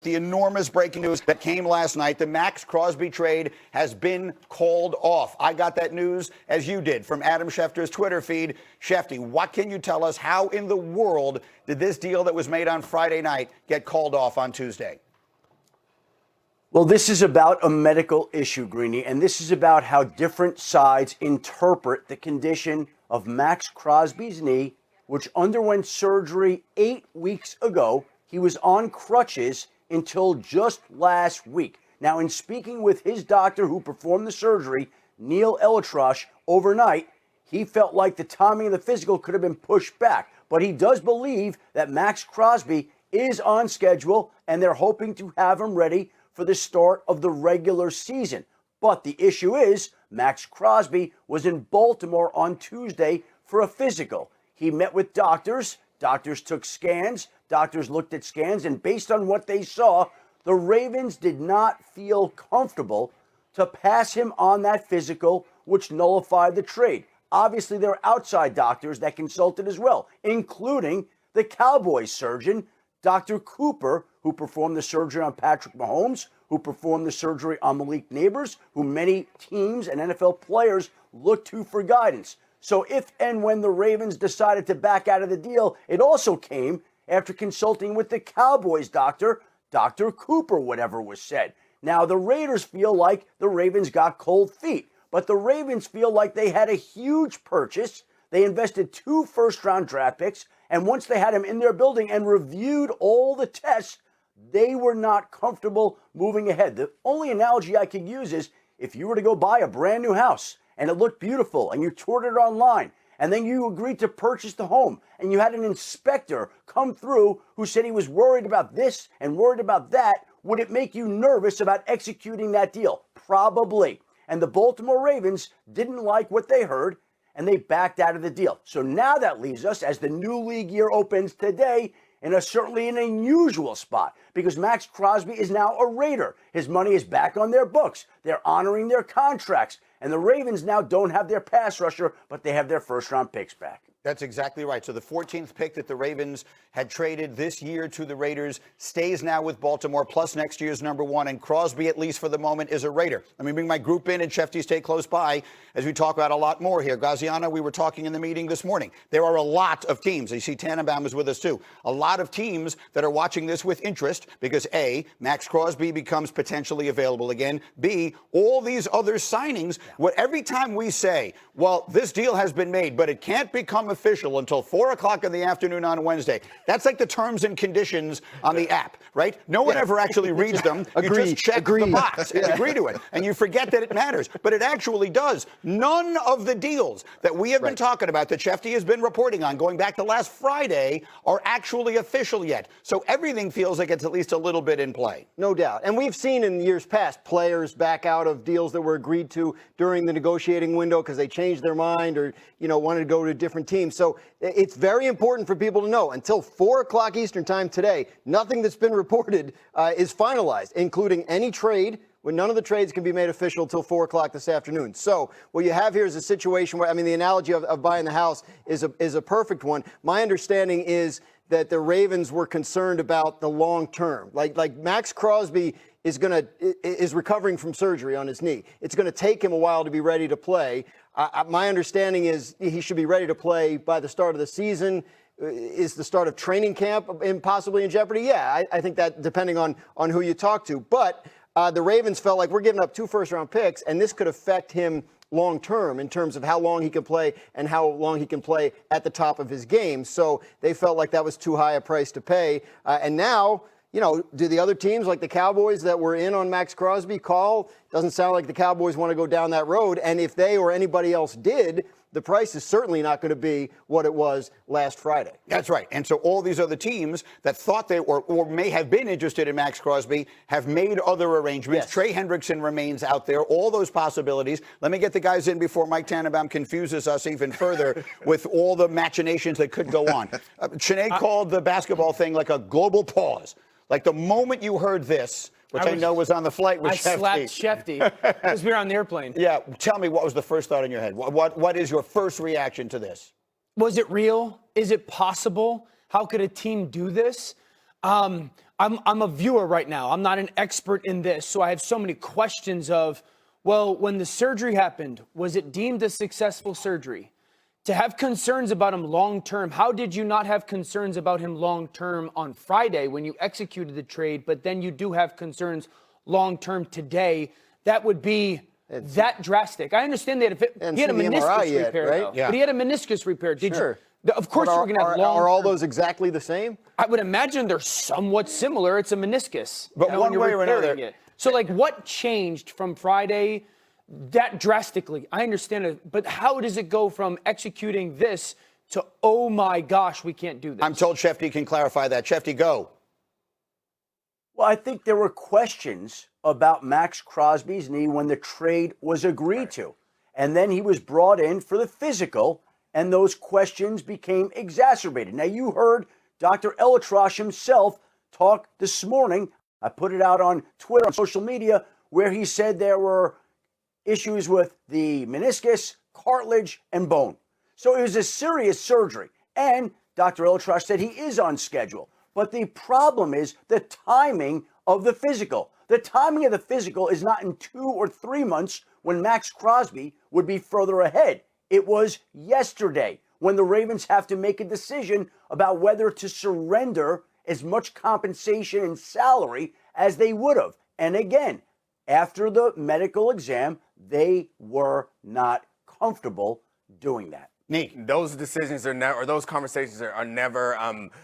The enormous breaking news that came last night, the Maxx Crosby trade has been called off. I got that news, as you did, from Adam Schefter's Twitter feed. Shefty, what can you tell us? How in the world did this deal that was made on Friday night get called off on Tuesday? Well, this is about a medical issue, Greeny, and this is about how different sides interpret the condition of Maxx Crosby's knee, which underwent surgery 8 weeks ago. He was on crutches until just last week. Now, in speaking with his doctor who performed the surgery, Neil Elitrosh, overnight, he felt like the timing of the physical could have been pushed back. But he does believe that Maxx Crosby is on schedule, and they're hoping to have him ready for the start of the regular season. But the issue is, Maxx Crosby was in Baltimore on Tuesday for a physical. He met with doctors. Doctors took scans. Doctors looked at scans, and based on what they saw, the Ravens did not feel comfortable to pass him on that physical, which nullified the trade. Obviously, there are outside doctors that consulted as well, including the Cowboys surgeon, Dr. Cooper, who performed the surgery on Patrick Mahomes, who performed the surgery on Malik Nabers, who many teams and NFL players look to for guidance. So if and when the Ravens decided to back out of the deal, it also came after consulting with the Cowboys doctor, Dr. Cooper, whatever was said. Now, the Raiders feel like the Ravens got cold feet, but the Ravens feel like they had a huge purchase. They invested 2 first-round draft picks, and once they had him in their building and reviewed all the tests, they were not comfortable moving ahead. The only analogy I could use is if you were to go buy a brand new house and it looked beautiful and you toured it online, and then you agreed to purchase the home, and you had an inspector come through who said he was worried about this and worried about that, would it make you nervous about executing that deal? Probably. And the Baltimore Ravens didn't like what they heard, and they backed out of the deal. So now that leaves us, as the new league year opens today, in certainly an unusual spot, because Maxx Crosby is now a Raider. His money is back on their books. They're honoring their contracts. And the Ravens now don't have their pass rusher, but they have their first-round picks back. That's exactly right. So the 14th pick that the Ravens had traded this year to the Raiders stays now with Baltimore, plus next year's number 1. And Crosby, at least for the moment, is a Raider. Let me bring my group in, and Shefty, stay close by as we talk about a lot more here. Graziano, we were talking in the meeting this morning. There are a lot of teams. You see Tannenbaum is with us, too. A lot of teams that are watching this with interest because, A, Maxx Crosby becomes potentially available again. B, all these other signings. Every time we say, well, this deal has been made, but it can't become official until 4 o'clock in the afternoon on Wednesday. That's like the terms and conditions on the app, right? No one ever actually reads them. You just check the box and agree to it. And you forget that it matters. But it actually does. None of the deals that we have been talking about, that Shefty has been reporting on, going back to last Friday, are actually official yet. So everything feels like it's at least a little bit in play. No doubt. And we've seen in years past players back out of deals that were agreed to during the negotiating window because they changed their mind or, wanted to go to a different team. So it's very important for people to know until 4 o'clock Eastern time today, nothing that's been reported is finalized, including any trade. When none of the trades can be made official until 4 o'clock this afternoon. So what you have here is a situation where, the analogy of buying the house is a perfect one. My understanding is that the Ravens were concerned about the long term. Like Maxx Crosby is recovering from surgery on his knee. It's going to take him a while to be ready to play. My understanding is he should be ready to play by the start of the season. Is the start of training camp possibly in jeopardy? Yeah, I think that depending on who you talk to. But the Ravens felt like we're giving up 2 first-round picks, and this could affect him long-term in terms of how long he can play and how long he can play at the top of his game. So they felt like that was too high a price to pay. And now, do the other teams like the Cowboys that were in on Maxx Crosby call? Doesn't sound like the Cowboys want to go down that road. And if they or anybody else did, the price is certainly not going to be what it was last Friday. That's right. And so all these other teams that thought they or may have been interested in Maxx Crosby have made other arrangements. Yes. Trey Hendrickson remains out there. All those possibilities. Let me get the guys in before Mike Tannenbaum confuses us even further with all the machinations that could go on. Sinead called the basketball thing like a global pause. Like the moment you heard this, which I know was on the flight with Shefty. I slapped Shefty because we were on the airplane. Yeah. Tell me, what was the first thought in your head? What is your first reaction to this? Was it real? Is it possible? How could a team do this? I'm a viewer right now. I'm not an expert in this, so I have so many questions of, well, when the surgery happened, was it deemed a successful surgery? To have concerns about him long term, how did you not have concerns about him long term on Friday when you executed the trade, but then you do have concerns long term today? That would be that drastic. I understand that if he had a meniscus repair, right? though, but he had a meniscus repair. Sure. Of course, you're going to have long. Are all those exactly the same? I would imagine they're somewhat similar. It's a meniscus. But one way or another. It. So, like, what changed from Friday that drastically? I understand it, but how does it go from executing this to, oh my gosh, we can't do this? I'm told Schefter can clarify that. Schefter, go. Well, I think there were questions about Maxx Crosby's knee when the trade was agreed to. And then he was brought in for the physical, and those questions became exacerbated. Now, you heard Dr. Elatrosh himself talk this morning. I put it out on Twitter, on social media, where he said there were issues with the meniscus, cartilage, and bone. So it was a serious surgery. And Dr. Elatrosh said he is on schedule. But the problem is the timing of the physical. The timing of the physical is not in 2 or 3 months when Maxx Crosby would be further ahead. It was yesterday when the Ravens have to make a decision about whether to surrender as much compensation and salary as they would have. And again, after the medical exam, they were not comfortable doing that. Neek. Those decisions are never, or those conversations are never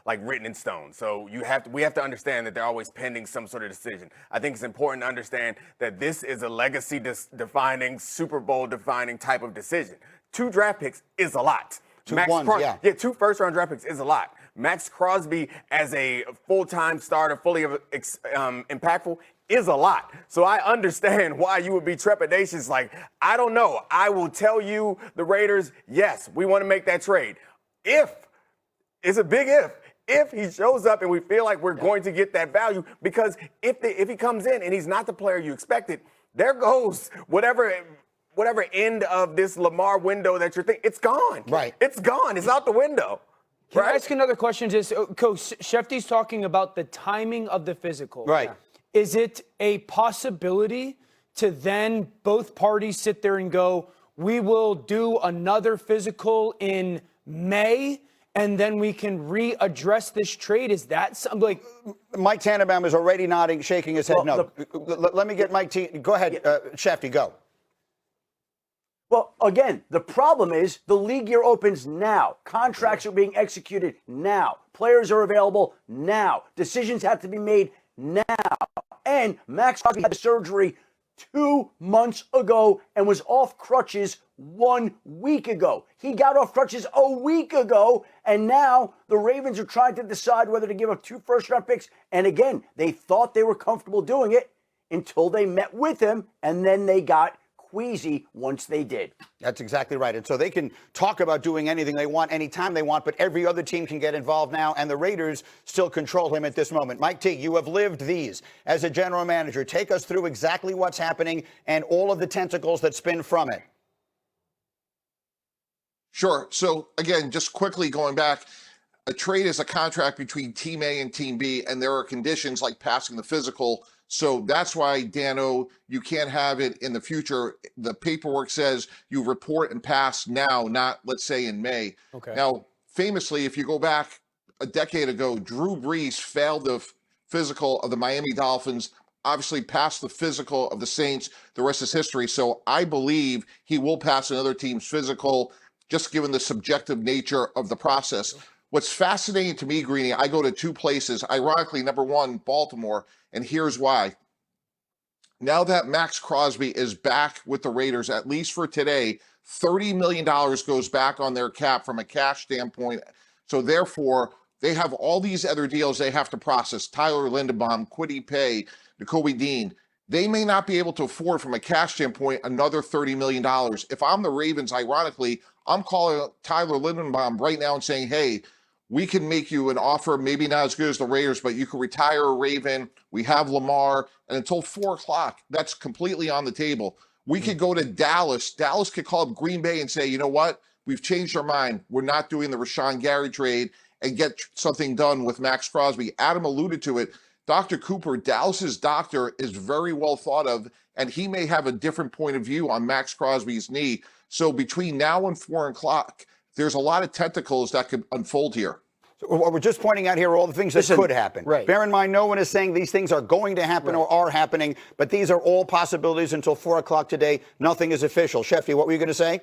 like written in stone. So we have to understand that they're always pending some sort of decision. I think it's important to understand that this is a legacy defining, Super Bowl defining type of decision. 2 draft picks is a lot. 2 2 first-round draft picks is a lot. Maxx Crosby as a full-time starter, fully impactful, is a lot. So I understand why you would be trepidatious. Like, I don't know. I will tell you, the Raiders, yes, we want to make that trade. It's a big if he shows up and we feel like we're going to get that value, because if he comes in and he's not the player you expected, there goes whatever end of this Lamar window that you're thinking, it's gone. Right. It's gone. It's out the window. Can I ask another question? Just, Coach, Shefty's talking about the timing of the physical. Right. Is it a possibility to then both parties sit there and go, we will do another physical in May, and then we can readdress this trade? Is that something like... Mike Tannenbaum is already nodding, shaking his head no. Let me get Mike T. Go ahead, Schefter, go. Well, again, the problem is the league year opens now. Contracts are being executed now. Players are available now. Decisions have to be made now. And Maxx Crosby had surgery 2 months ago and was off crutches 1 week ago. He got off crutches a week ago, and now the Ravens are trying to decide whether to give up 2 first-round picks. And again, they thought they were comfortable doing it until they met with him, and then they got queasy once they did. That's exactly right. And so they can talk about doing anything they want, anytime they want, but every other team can get involved now, and the Raiders still control him at this moment. Mike T., you have lived these as a general manager. Take us through exactly what's happening and all of the tentacles that spin from it. Sure. So, again, just quickly going back, a trade is a contract between Team A and Team B, and there are conditions like passing the physical. So that's why, Dano, you can't have it in the future. The paperwork says you report and pass now, not, let's say, in May. Okay. Now, famously, if you go back a decade ago, Drew Brees failed the physical of the Miami Dolphins, obviously passed the physical of the Saints. The rest is history. So I believe he will pass another team's physical, just given the subjective nature of the process. What's fascinating to me, Greeny, I go to 2 places. Ironically, number 1, Baltimore, and here's why. Now that Maxx Crosby is back with the Raiders, at least for today, $30 million goes back on their cap from a cash standpoint. So therefore, they have all these other deals they have to process. Tyler Linderbaum, Kwity Paye, Nakobe Dean. They may not be able to afford, from a cash standpoint, another $30 million. If I'm the Ravens, ironically, I'm calling Tyler Linderbaum right now and saying, hey, we can make you an offer, maybe not as good as the Raiders, but you can retire a Raven. We have Lamar. And until 4 o'clock, that's completely on the table. We could go to Dallas. Dallas could call up Green Bay and say, you know what? We've changed our mind. We're not doing the Rashawn Gary trade. and get something done with Maxx Crosby. Adam alluded to it. Dr. Cooper, Dallas's doctor, is very well thought of, and he may have a different point of view on Maxx Crosby's knee. So between now and 4 o'clock, there's a lot of tentacles that could unfold here. So what we're just pointing out here are all the things that could happen. Right. Bear in mind, no one is saying these things are going to happen or are happening, but these are all possibilities until 4 o'clock today. Nothing is official. Shefty, what were you going to say?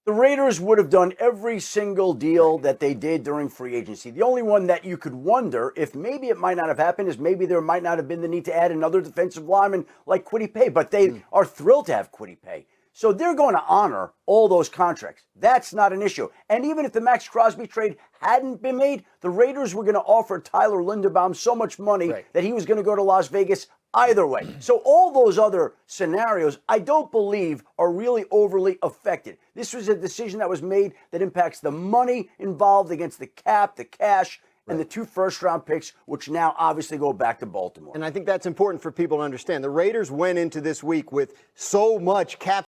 The Raiders would have done every single deal that they did during free agency. The only one that you could wonder if maybe it might not have happened is maybe there might not have been the need to add another defensive lineman like Kwity Paye, but they are thrilled to have Kwity Paye. So they're going to honor all those contracts. That's not an issue. And even if the Maxx Crosby trade hadn't been made, the Raiders were going to offer Tyler Linderbaum so much money that he was going to go to Las Vegas either way. So all those other scenarios, I don't believe are really overly affected. This was a decision that was made that impacts the money involved against the cap, the cash, and the 2 first-round picks, which now obviously go back to Baltimore. And I think that's important for people to understand. The Raiders went into this week with so much cap